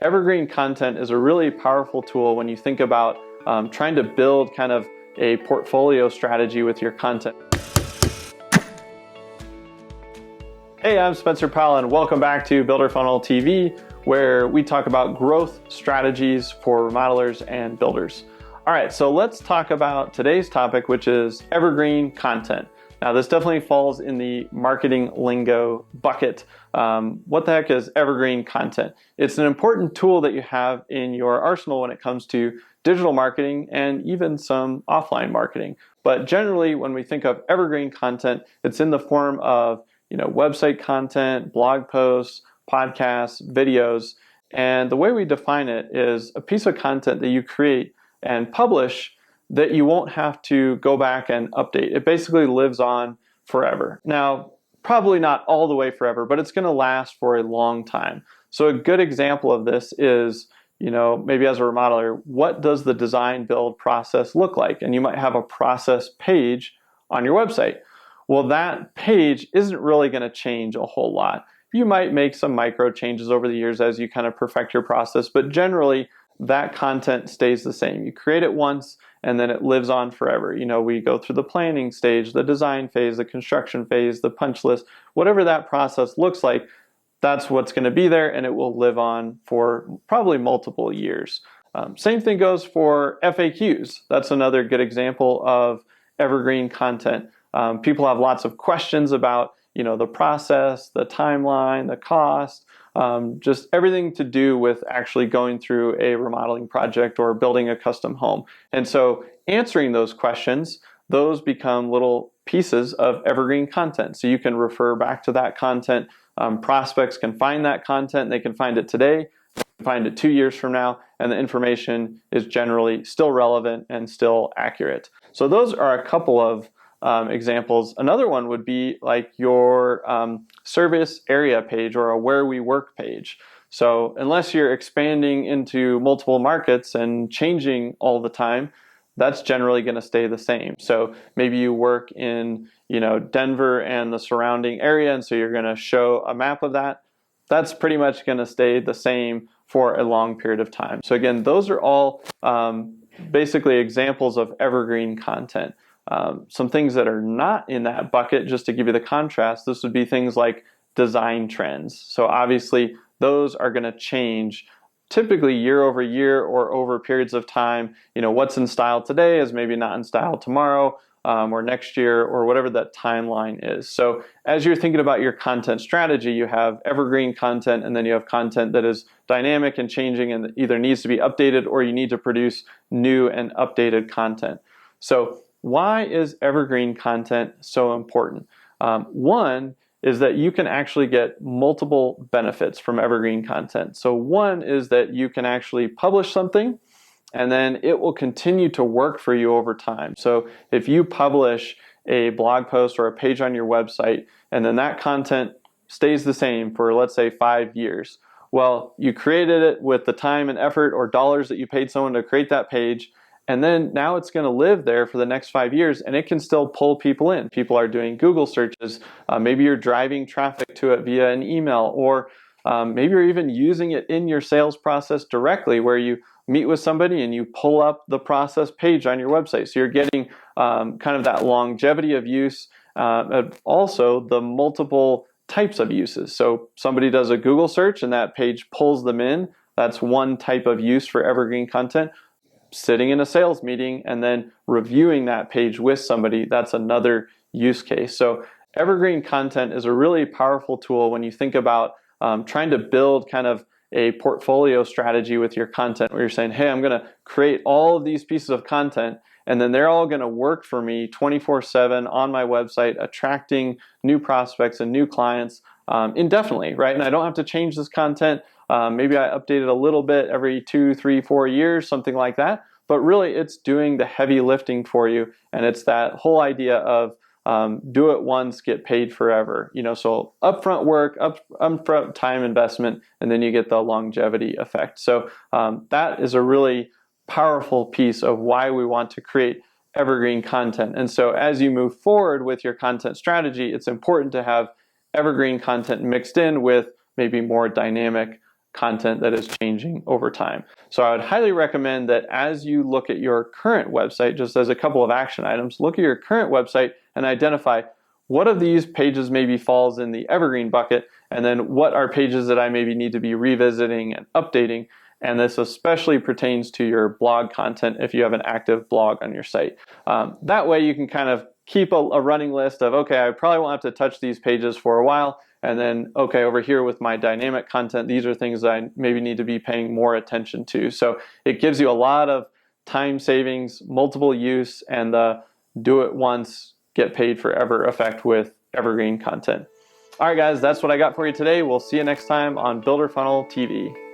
Evergreen content is a really powerful tool when you think about trying to build kind of a portfolio strategy with your content. Hey, I'm Spencer Powell and welcome back to Builder Funnel TV, where we talk about growth strategies for remodelers and builders. All right, so let's talk about today's topic, which is evergreen content. Now, this definitely falls in the marketing lingo bucket. What the heck is evergreen content? It's an important tool that you have in your arsenal when it comes to digital marketing and even some offline marketing. But generally, when we think of evergreen content, it's in the form of website content, blog posts, podcasts, videos. And the way we define it is a piece of content that you create and publish that you won't have to go back and update. It basically lives on forever. Now, probably not all the way forever, but it's going to last for a long time. So a good example of this is, maybe as a remodeler, what does the design build process look like? And you might have a process page on your website. Well, that page isn't really going to change a whole lot. You might make some micro changes over the years as you kind of perfect your process, but generally that content stays the same. You create it once and then it lives on forever. We go through the planning stage, the design phase, the construction phase, the punch list, whatever that process looks like, that's what's going to be there and it will live on for probably multiple years. Same thing goes for FAQs. That's another good example of evergreen content. People have lots of questions about the process, the timeline, the cost, just everything to do with actually going through a remodeling project or building a custom home. And so answering those questions, those become little pieces of evergreen content. So you can refer back to that content. Prospects can find that content. They can find it today, find it 2 years from now, and the information is generally still relevant and still accurate. So those are a couple of examples. Another one would be like your service area page or a where we work page. So unless you're expanding into multiple markets and changing all the time, that's generally going to stay the same. So maybe you work in Denver and the surrounding area, and so you're going to show a map of that. That's pretty much going to stay the same for a long period of time. So again, those are all basically examples of evergreen content. Some things that are not in that bucket, just to give you the contrast, this would be things like design trends. So obviously those are going to change typically year over year or over periods of time. What's in style today is maybe not in style tomorrow or next year or whatever that timeline is. So as you're thinking about your content strategy, you have evergreen content and then you have content that is dynamic and changing and either needs to be updated or you need to produce new and updated content. So why is evergreen content so important? One is that you can actually get multiple benefits from evergreen content. So one is that you can actually publish something and then it will continue to work for you over time. So if you publish a blog post or a page on your website and then that content stays the same for, let's say, 5 years, well, you created it with the time and effort or dollars that you paid someone to create that page. And then now it's going to live there for the next 5 years and it can still pull people in. People are doing Google searches. Maybe you're driving traffic to it via an email, or maybe you're even using it in your sales process directly where you meet with somebody and you pull up the process page on your website. So you're getting kind of that longevity of use, and also the multiple types of uses. So somebody does a Google search and that page pulls them in. That's one type of use for evergreen content. Sitting in a sales meeting and then reviewing that page with somebody, that's another use case. So evergreen content is a really powerful tool when you think about trying to build kind of a portfolio strategy with your content where you're saying, hey, I'm going to create all of these pieces of content and then they're all going to work for me 24/7 on my website, attracting new prospects and new clients indefinitely, right? And I don't have to change this content. Maybe I update it a little bit every 2, 3, 4 years, something like that. But really, it's doing the heavy lifting for you. And it's that whole idea of do it once, get paid forever. So upfront work, upfront time investment, and then you get the longevity effect. So that is a really powerful piece of why we want to create evergreen content. And so as you move forward with your content strategy, it's important to have evergreen content mixed in with maybe more dynamic content that is changing over time. So I would highly recommend that as you look at your current website, just as a couple of action items, look at your current website and identify what of these pages maybe falls in the evergreen bucket, and then what are pages that I maybe need to be revisiting and updating. And this especially pertains to your blog content if you have an active blog on your site. That way you can kind of keep a running list of, okay, I probably won't have to touch these pages for a while. And then, okay, over here with my dynamic content, these are things that I maybe need to be paying more attention to. So it gives you a lot of time savings, multiple use, and the do it once, get paid forever effect with evergreen content. All right, guys, that's what I got for you today. We'll see you next time on Builder Funnel TV.